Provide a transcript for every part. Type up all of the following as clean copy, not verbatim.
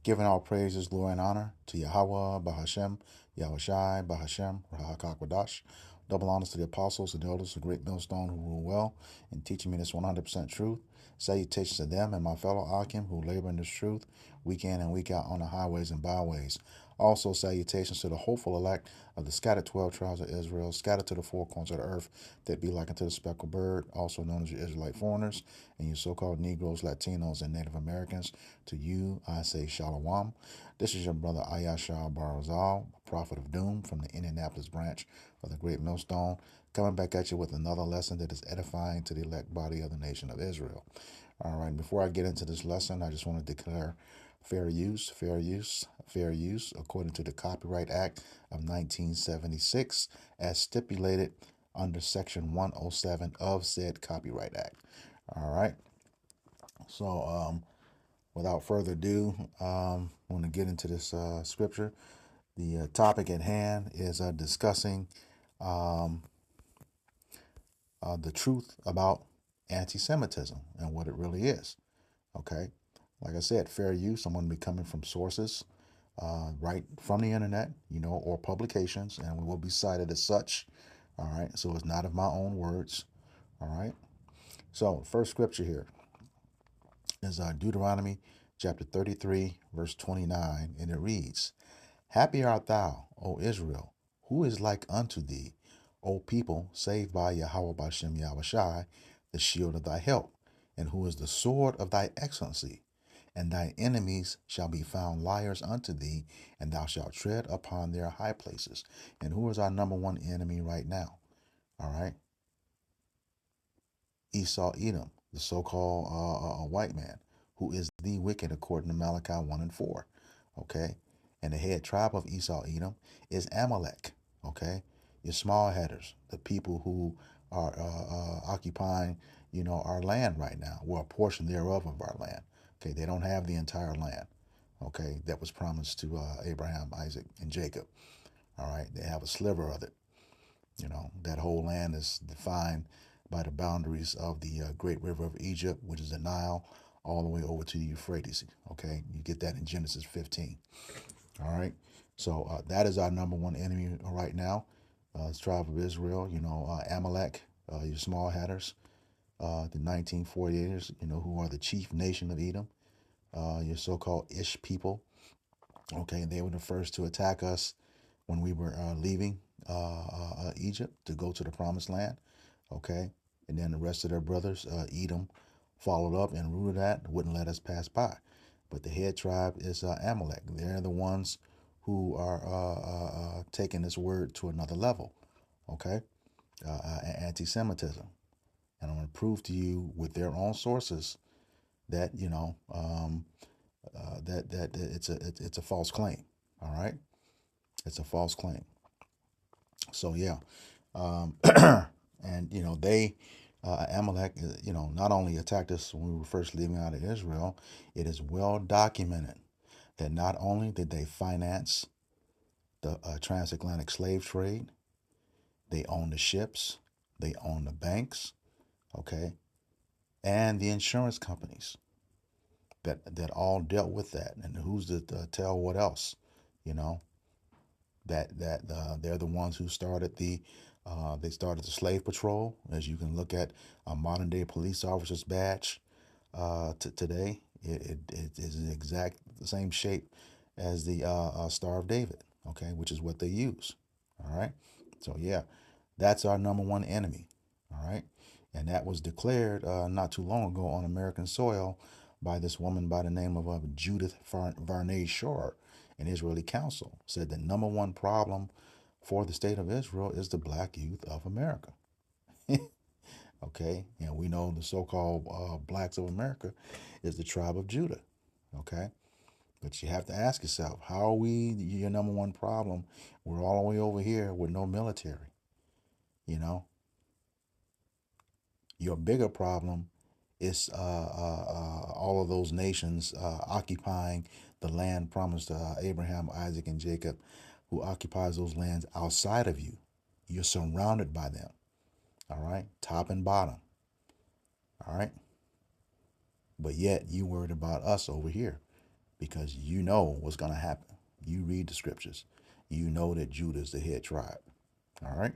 Giving all praises, glory, and honor to Yahweh, Bahashem, Yahushai, Bahashem, Rahakakwadash. Double honors to the apostles and the elders of Great Millstone who rule well in teaching me this 100% truth. Salutations to them and my fellow Akim who labor in this truth week in and week out on the highways and byways. Also, salutations to the hopeful elect of the scattered 12 tribes of Israel, scattered to the four corners of the earth, that be like unto the speckled bird, also known as your Israelite foreigners, and you so-called Negroes, Latinos, and Native Americans. To you, I say Shalom. This is your brother Ayashar Barazal, prophet of doom from the Indianapolis branch of the Great Millstone, coming back at you with another lesson that is edifying to the elect body of the nation of Israel. All right, before I get into this lesson, I just want to declare fair use, according to the Copyright Act of 1976, as stipulated under Section 107 of said Copyright Act. All right. So, without further ado, I want to get into this scripture. The topic at hand is discussing um, the truth about anti-Semitism and what it really is. Okay. Like I said, fair use. I'm going to be coming from sources right from the internet, or publications, and we will be cited as such. All right. So it's not of my own words. All right. So, first scripture here is Deuteronomy chapter 33, verse 29, and it reads, Happy art thou, O Israel, who is like unto thee, O people saved by Yahweh Bashem Yahushai, the shield of thy help, and who is the sword of thy excellency. And thy enemies shall be found liars unto thee, and thou shalt tread upon their high places. And who is our number one enemy right now? All right. Esau Edom, the so-called white man, who is the wicked according to Malachi 1 and 4. Okay. And the head tribe of Esau Edom is Amalek. Okay. Your small headers, the people who are occupying, our land right now, or a portion thereof of our land. Okay. They don't have the entire land. Okay. That was promised to Abraham, Isaac, and Jacob. All right. They have a sliver of it. That whole land is defined by the boundaries of the great river of Egypt, which is the Nile, all the way over to the Euphrates. Okay, you get that in Genesis 15. All right, so that is our number one enemy right now. The tribe of Israel, Amalek, your small hatters, the 1948ers, who are the chief nation of Edom, your so-called Ish people. Okay, they were the first to attack us when we were leaving Egypt to go to the promised land. Okay, and then the rest of their brothers, Edom, followed up and rooted that, wouldn't let us pass by. But the head tribe is Amalek. They're the ones who are taking this word to another level. Okay, anti-Semitism, and I'm going to prove to you with their own sources that that it's a false claim. All right, it's a false claim. So yeah, um, and they Amalek, not only attacked us when we were first leaving out of Israel, it is well documented that not only did they finance the transatlantic slave trade, they owned the ships, they owned the banks, okay, and the insurance companies that all dealt with that. And who's to tell what else, you know? that they're the ones who started they started the slave patrol, as you can look at a modern day police officer's badge today. It is the exact the same shape as the Star of David, okay, which is what they use. All right, so yeah, that's our number one enemy. All right, and that was declared not too long ago on American soil by this woman by the name of Judith Varney Shore. An Israeli council said the number one problem for the state of Israel is the black youth of America. Okay, and we know the so-called blacks of America is the tribe of Judah. Okay, but you have to ask yourself, how are we your number one problem? We're all the way over here with no military. You know, your bigger problem is all of those nations occupying the land promised to Abraham, Isaac, and Jacob, who occupies those lands outside of you. You're surrounded by them. All right, top and bottom. All right, but yet you worried about us over here because you know what's going to happen. You read the scriptures. You know that Judah is the head tribe. All right.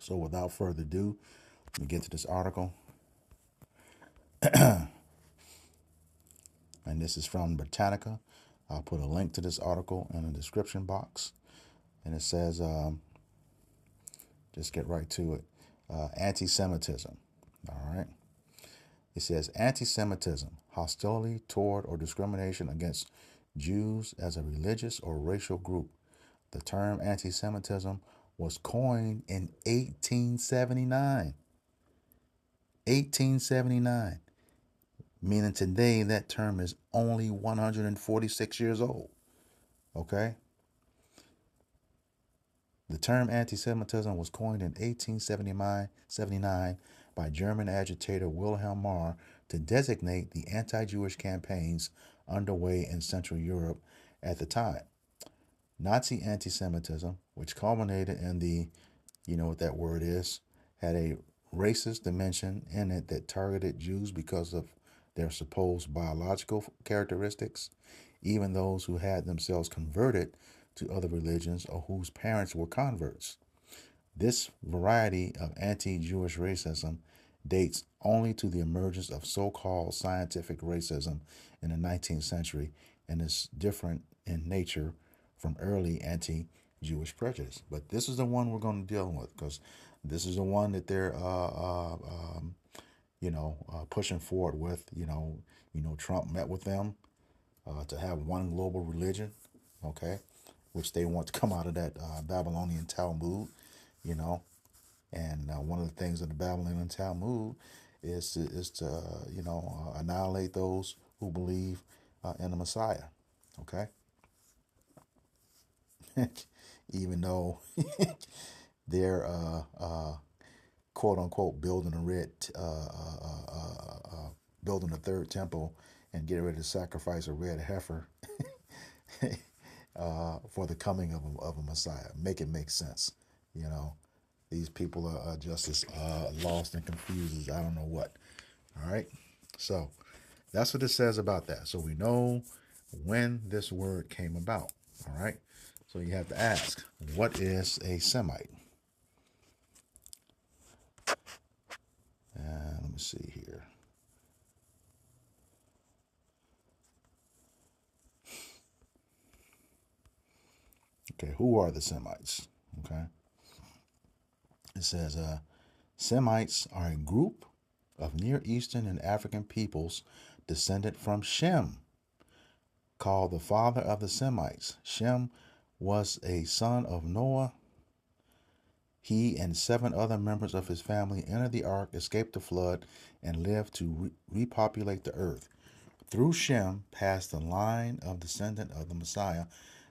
So without further ado, let me get to this article. And this is from Britannica. I'll put a link to this article in the description box. And it says, just get right to it, anti-Semitism. All right. It says anti-Semitism, hostility toward or discrimination against Jews as a religious or racial group. The term anti-Semitism was coined in 1879. 1879. Meaning today that term is only 146 years old. Okay? The term anti-Semitism was coined in 1879 by German agitator Wilhelm Marr to designate the anti-Jewish campaigns underway in Central Europe at the time. Nazi anti-Semitism, which culminated in the, you know what that word is, had a racist dimension in it that targeted Jews because of their supposed biological characteristics, even those who had themselves converted to other religions or whose parents were converts. This variety of anti-Jewish racism dates only to the emergence of so-called scientific racism in the 19th century and is different in nature from early anti-Jewish prejudice. But this is the one we're going to deal with because this is the one that they're, pushing forward with. Trump met with them to have one global religion, okay, which they want to come out of that Babylonian Talmud, you know. And one of the things of the Babylonian Talmud is to annihilate those who believe in the Messiah, okay. Even though they're quote unquote building building a third temple and getting ready to sacrifice a red heifer for the coming of a Messiah. Make it make sense. These people are just as lost and confused as I don't know what. All right. So that's what it says about that. So we know when this word came about. All right. So you have to ask, what is a Semite? Let me see here. Okay, who are the Semites? Okay. It says, Semites are a group of Near Eastern and African peoples descended from Shem, called the father of the Semites. Shem was a son of Noah. He and 7 other members of his family entered the ark, escaped the flood, and lived to repopulate the earth. Through Shem passed the line of descendant of the Messiah,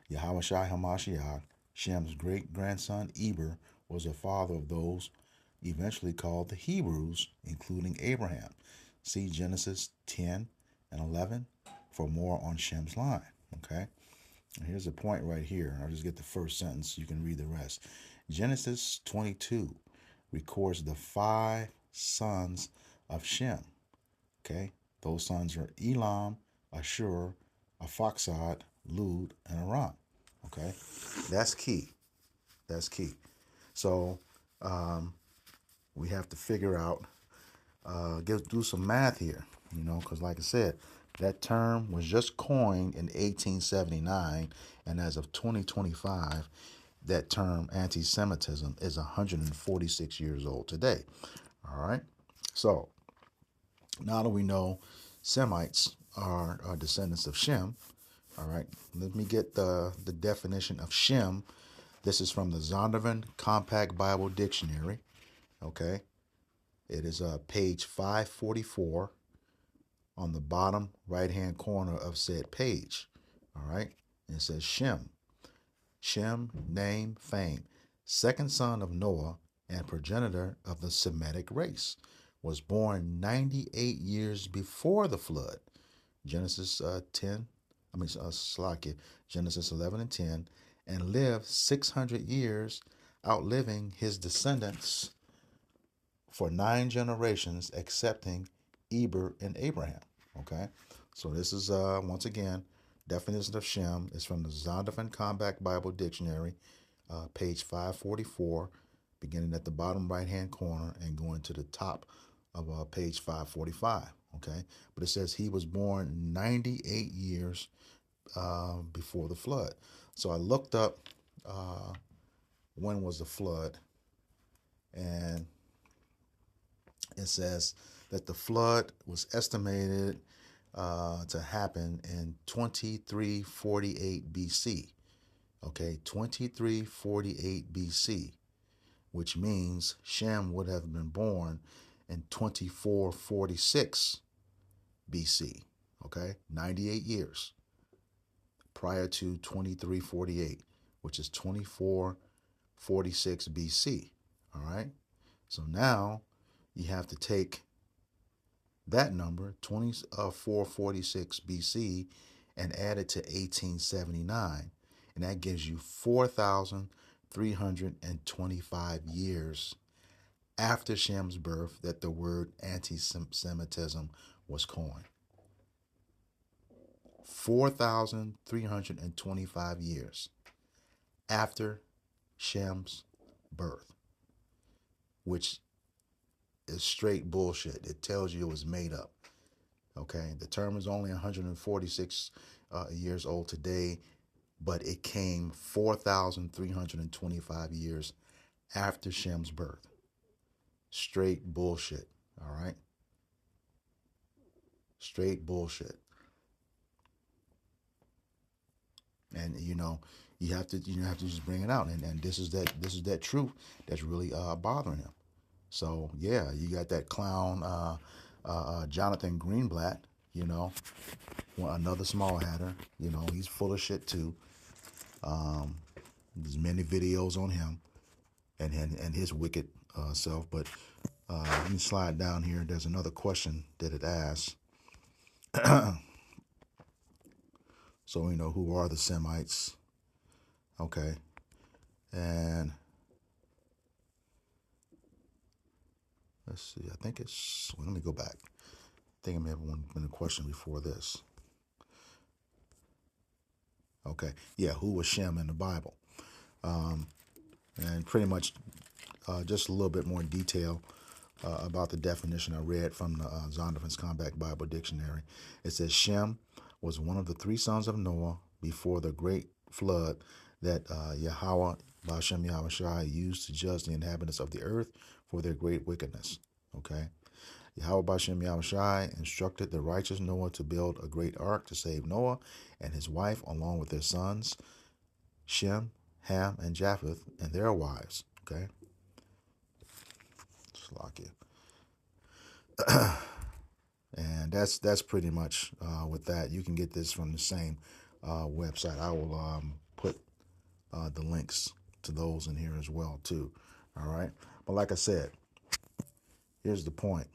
Yahushua HaMashiach. Shem's great-grandson Eber was the father of those eventually called the Hebrews, including Abraham. See Genesis 10 and 11 for more on Shem's line. Okay? And here's the point right here. I'll just get the first sentence. You can read the rest. Genesis 22 records the 5 sons of Shem. Okay? Those sons are Elam, Ashur, Aphoxad, Lud, and Aram. Okay? That's key. That's key. So we have to figure out, do some math here, because like I said, that term was just coined in 1879, and as of 2025, that term anti-Semitism is 146 years old today. All right? So now that we know Semites are descendants of Shem, all right, let me get the definition of Shem. This is from the Zondervan Compact Bible Dictionary. Okay. It is page 544 on the bottom right-hand corner of said page. All right. And it says Shem. Shem, name, fame, second son of Noah and progenitor of the Semitic race, was born 98 years before the flood. Genesis 11 and 10, and lived 600 years, outliving his descendants for 9 generations, excepting Eber and Abraham. Okay, So this is once again definition of Shem is from the Zondervan Combat Bible Dictionary, page 544, beginning at the bottom right hand corner and going to the top of page 545. Okay, but it says he was born 98 years before the flood. So I looked up when was the flood, and it says that the flood was estimated to happen in 2348 BC. Okay, 2348 BC, which means Shem would have been born in 2446 BC. Okay, 98 years prior to 2348, which is 2446 BC. All right, so now you have to take that number, 2446 BC, and add it to 1879, and that gives you 4,325 years after Shem's birth that the word anti-Semitism was coined. 4,325 years after Shem's birth, which is straight bullshit. It tells you it was made up. Okay, the term is only 146 years old today, but it came 4,325 years after Shem's birth. Straight bullshit. All right, straight bullshit. And you have to just bring it out, and this is that truth that's really bothering him. So yeah, you got that clown Jonathan Greenblatt, another small hatter. He's full of shit too. There's many videos on him and his wicked self. But let me slide down here. There's another question that it asks. So who are the Semites? Okay, and let's see. I think it's. Well, let me go back. I think I may have been a question before this. Okay, yeah, who was Shem in the Bible? And pretty much just a little bit more detail about the definition I read from the Zondervan's Combat Bible Dictionary. It says Shem was one of the three sons of Noah before the great flood that Yahweh, Bashem Yahweh Shai, used to judge the inhabitants of the earth for their great wickedness. Okay. Yahweh Bashem Yahweh Shai instructed the righteous Noah to build a great ark to save Noah and his wife along with their sons, Shem, Ham, and Japheth, and their wives. Okay. Slovakia. And that's pretty much with that. You can get this from the same website. I will put the links to those in here as well too. All right. But like I said, here's the point.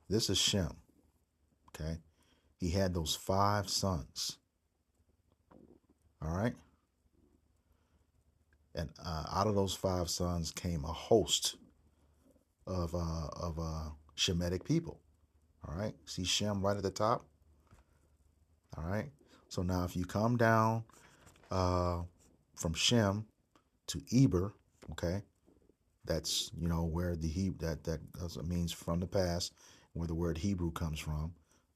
This is Shem. Okay. He had those 5 sons. All right. And out of those 5 sons came a host of Shemitic people. All right. See Shem right at the top. All right. So now if you come down from Shem to Eber, okay, that's where the that means from the past, where the word Hebrew comes from.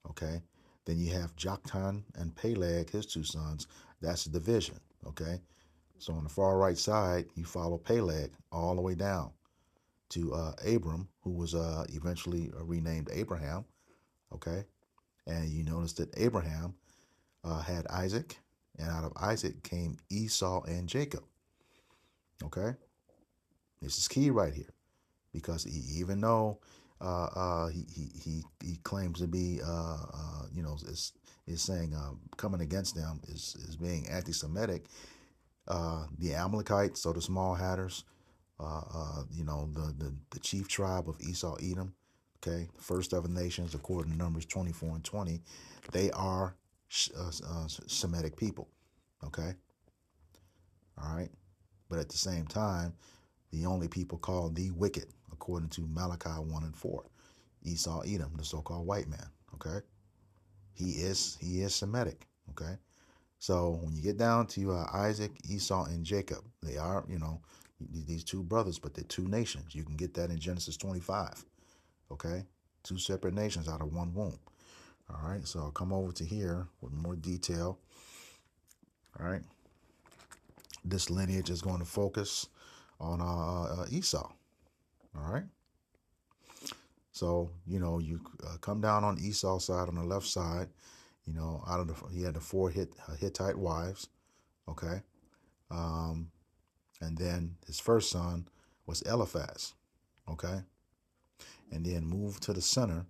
Okay. Then you have Joktan and Peleg, his 2 sons. That's the division. Okay. So on the far right side, you follow Peleg all the way down to Abram, who was eventually renamed Abraham. Okay. And you notice that Abraham had Isaac, and out of Isaac came Esau and Jacob. Okay. This is key right here, because even though he claims to be is saying coming against them is being anti-Semitic, the Amalekites, so the small hatters, the chief tribe of Esau Edom, okay, the first of the nations according to Numbers 24 and 20, they are Semitic people. Okay. All right. But at the same time, the only people called the wicked, according to Malachi 1 and 4. Esau, Edom, the so-called white man. Okay, he is Semitic. Okay, so when you get down to Isaac, Esau, and Jacob, they are, these two brothers, but they're two nations. You can get that in Genesis 25. Okay, two separate nations out of one womb. All right, so I'll come over to here with more detail. All right, this lineage is going to focus on Esau. All right, so you come down on Esau's side on the left side. He had the four Hittite wives. Okay, and then his first son was Eliphaz. Okay, and then moved to the center.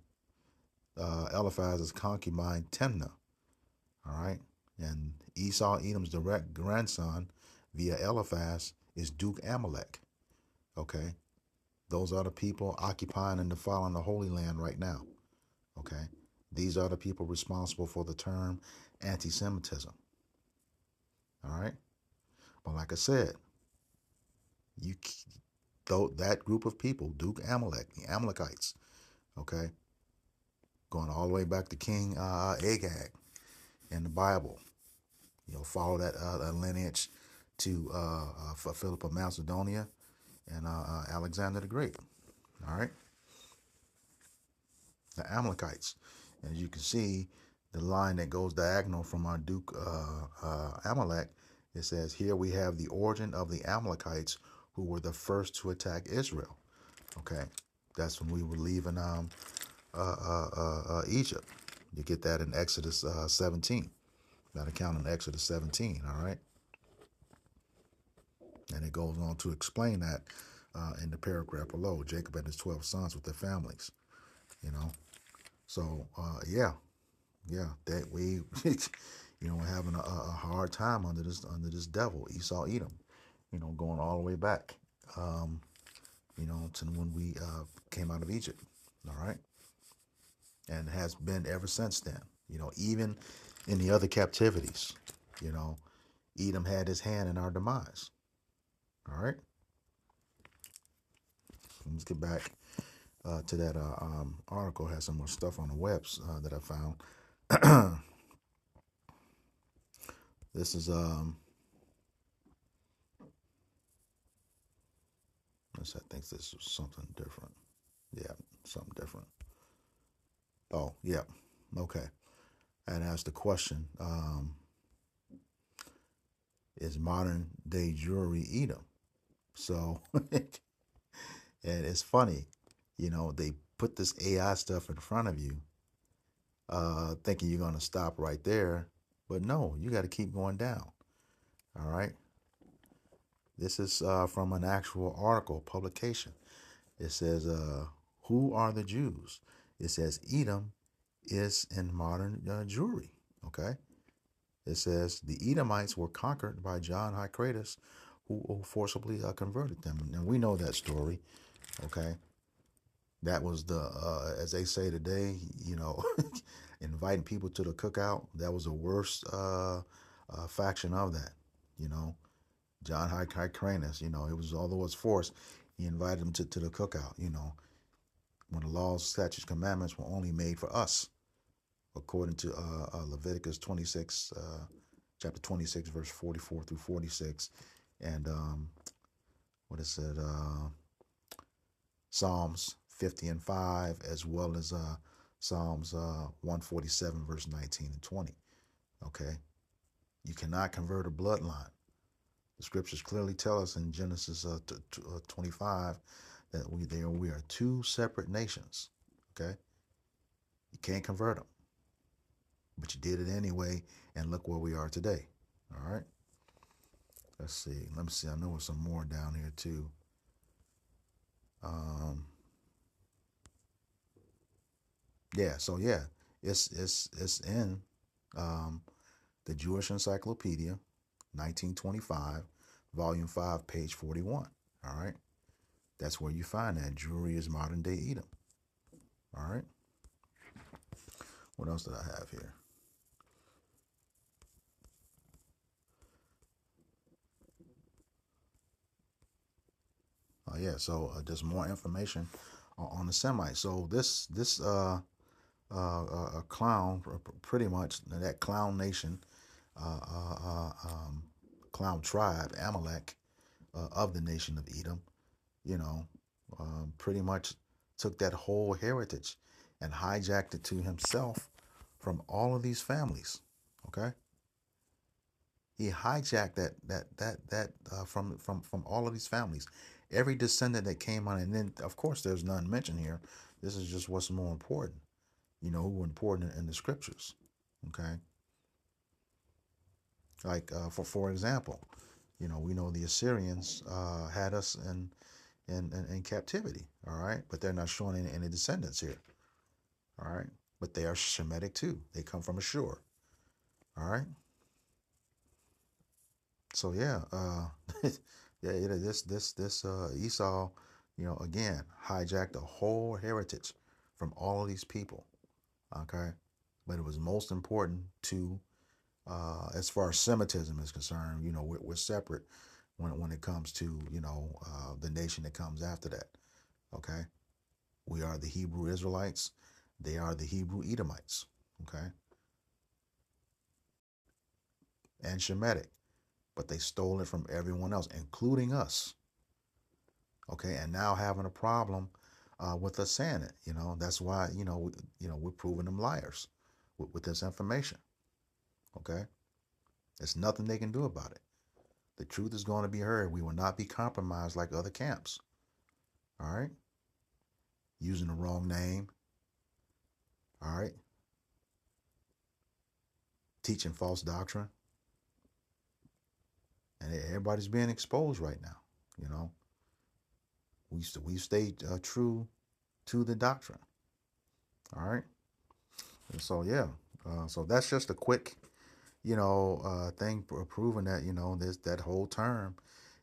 Eliphaz's concubine Timnah. All right, and Esau, Edom's direct grandson, via Eliphaz, is Duke Amalek. Okay, those are the people occupying and defiling the Holy Land right now. Okay, these are the people responsible for the term anti-Semitism. All right, but like I said, that group of people, Duke Amalek, the Amalekites. Okay, going all the way back to King Agag in the Bible. Follow that lineage to for Philip of Macedonia and Alexander the Great. All right, the Amalekites. As you can see, the line that goes diagonal from our Duke Amalek, it says, here we have the origin of the Amalekites, who were the first to attack Israel. Okay, that's when we were leaving Egypt. You get that in Exodus 17. That account in Exodus 17, all right? And it goes on to explain that in the paragraph below, Jacob and his 12 sons with their families, So, that we, we're having a hard time under this devil, Esau, Edom, going all the way back, to when we came out of Egypt, all right? And has been ever since then, even in the other captivities, Edom had his hand in our demise. All right. Let's get back to that article. It has some more stuff on the webs that I found. This is I think this is something different. Yeah, something different. Oh, yeah. Okay. And asked the question, is modern day jewelry Edom? So, and it's funny, they put this AI stuff in front of you, thinking you're going to stop right there. But no, you got to keep going down. All right. This is from an actual article publication. It says, who are the Jews? It says Edom is in modern jewelry. Okay. It says the Edomites were conquered by John Hyrcanus, who forcibly converted them. And we know that story. Okay. That was as they say today, inviting people to the cookout. That was the worst faction of that, John Hyrcanus, it was, although it's forced, he invited them to the cookout, when the laws, statutes, commandments were only made for us, according to Leviticus 26, chapter 26, verse 44 through 46, and what is it, Psalms 50 and 5, as well as Psalms 147, verse 19 and 20. Okay, you cannot convert a bloodline. The scriptures clearly tell us in Genesis 25 that we are two separate nations. Okay, you can't convert them, but you did it anyway, and look where we are today. All right. Let's see. Let me see. I know there's some more down here too. Yeah. So yeah, it's in the Jewish Encyclopedia, 1925, volume 5, page 41. All right. That's where you find that jewelry is modern day Edom. All right. What else did I have here? Yeah, so just more information on the Semites. So this clown, pretty much that clown nation, uh, uh, uh, um, clown tribe, Amalek, of the nation of Edom, you know, pretty much took that whole heritage and hijacked it to himself from all of these families. Okay, he hijacked that from all of these families, every descendant that came on, and then of course there's none mentioned here. This is just what's more important, who were important in the scriptures. Okay, like for example, we know the Assyrians had us in captivity. All right, but they're not showing any descendants here. All right, but they are Shemitic too. They come from Ashur. All right, so yeah, yeah, this Esau, again hijacked a whole heritage from all of these people. Okay, but it was most important to, as far as Semitism is concerned, we're separate when it comes to the nation that comes after that. Okay, we are the Hebrew Israelites. They are the Hebrew Edomites. Okay, and Shemitic, but they stole it from everyone else, including us. Okay, and now having a problem with us saying it. That's why we're proving them liars with this information. Okay, there's nothing they can do about it. The truth is going to be heard. We will not be compromised like other camps. All right, using the wrong name. All right, teaching false doctrine, and everybody's being exposed right now. You know, we stayed true to the doctrine. All right, and so yeah, so that's just a quick thing proving that this that whole term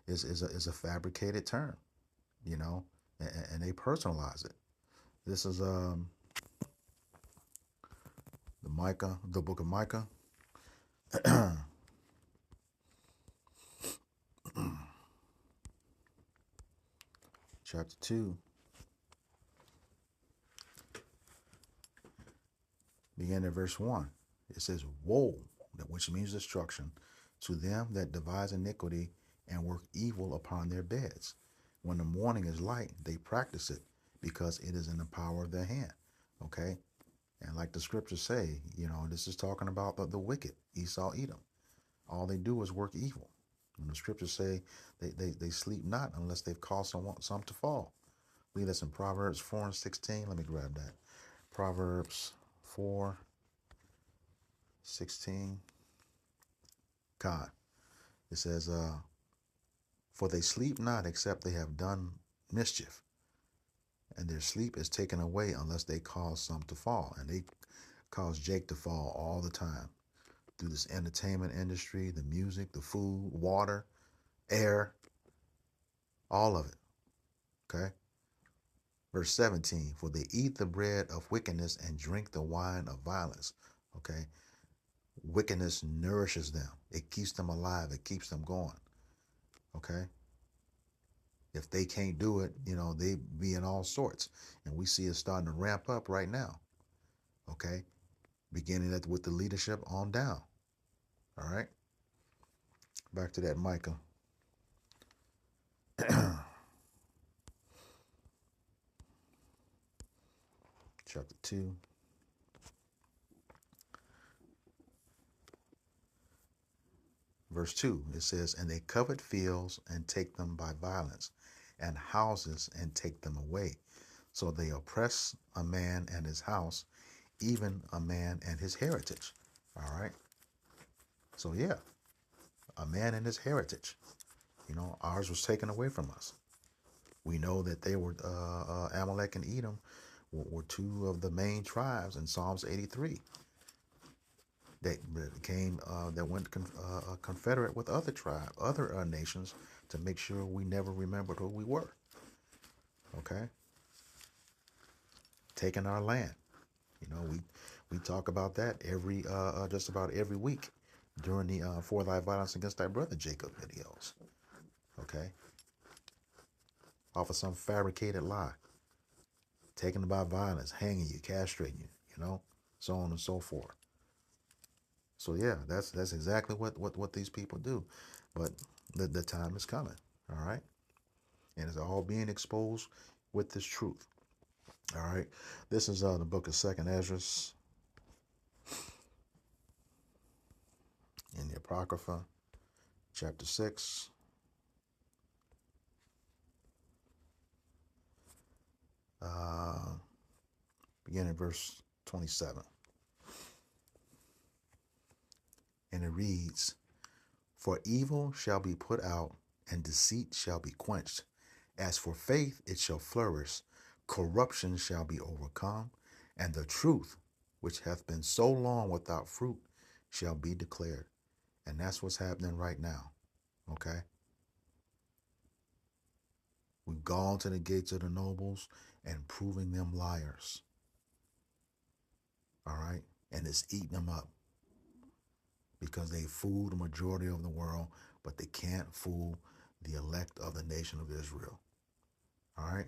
is a fabricated term, you know, and they personalize it. This is the book of Micah, chapter 2, beginning at verse 1. It says, "Woe," which means destruction, to them that devise iniquity and work evil upon their beds. When the morning is light, they practice it, because it is in the power of their hand. Okay? And like the scriptures say, this is talking about the wicked, Esau, Edom. All they do is work evil. And the scriptures say they sleep not unless they've caused some to fall. I believe that's in Proverbs 4 and 16. Let me grab that. Proverbs 4:16. God. It says, for they sleep not except they have done mischief, and their sleep is taken away unless they cause some to fall. And they cause Jake to fall all the time through this entertainment industry, the music, the food, water, air, all of it. Okay? Verse 17, for they eat the bread of wickedness and drink the wine of violence. Okay? Wickedness nourishes them. It keeps them alive. It keeps them going. Okay? If they can't do it, they be in all sorts. And we see it starting to ramp up right now. Okay? Beginning with the leadership on down. All right? Back to that Micah. Chapter 2. Verse 2, it says, and they covet fields and take them by violence, and houses and take them away. So they oppress a man and his house, even a man and his heritage. All right. So yeah, a man and his heritage. Ours was taken away from us. We know that they were Amalek and Edom were two of the main tribes in Psalms 83. That went confederate with other nations, to make sure we never remembered who we were. Okay, taking our land. We talk about that every just about every week during the For Thy Violence Against Thy Brother Jacob videos. Okay, off of some fabricated lie, taking them by violence, hanging you, castrating you, so on and so forth. So yeah, that's exactly what these people do. But the time is coming, all right? And it's all being exposed with this truth. All right. This is the book of Second Ezra in the Apocrypha, chapter 6. Uh, beginning at verse 27. And it reads, "For evil shall be put out, and deceit shall be quenched. As for faith, it shall flourish. Corruption shall be overcome, and the truth, which hath been so long without fruit, shall be declared." And that's what's happening right now. Okay? We've gone to the gates of the nobles and proving them liars. All right? And it's eating them up because they fool the majority of the world, but they can't fool the elect of the nation of Israel. All right?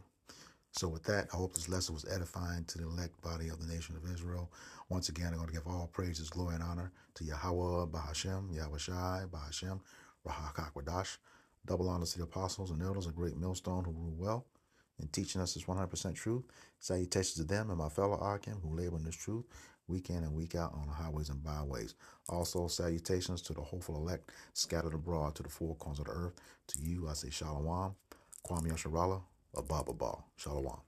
So with that, I hope this lesson was edifying to the elect body of the nation of Israel. Once again, I'm going to give all praises, glory, and honor to Yahweh, Bahashem, Yahweh Shai, Bahashem, Rahak. Double honors to the apostles and elders, a great millstone who rule well in teaching us this 100% truth. Salutations to them and my fellow Akim who labor in this truth week in and week out on the highways and byways. Also, salutations to the hopeful elect scattered abroad to the four corners of the earth. To you, I say Shalom, Kwame Yasharala, Ababa Shalom.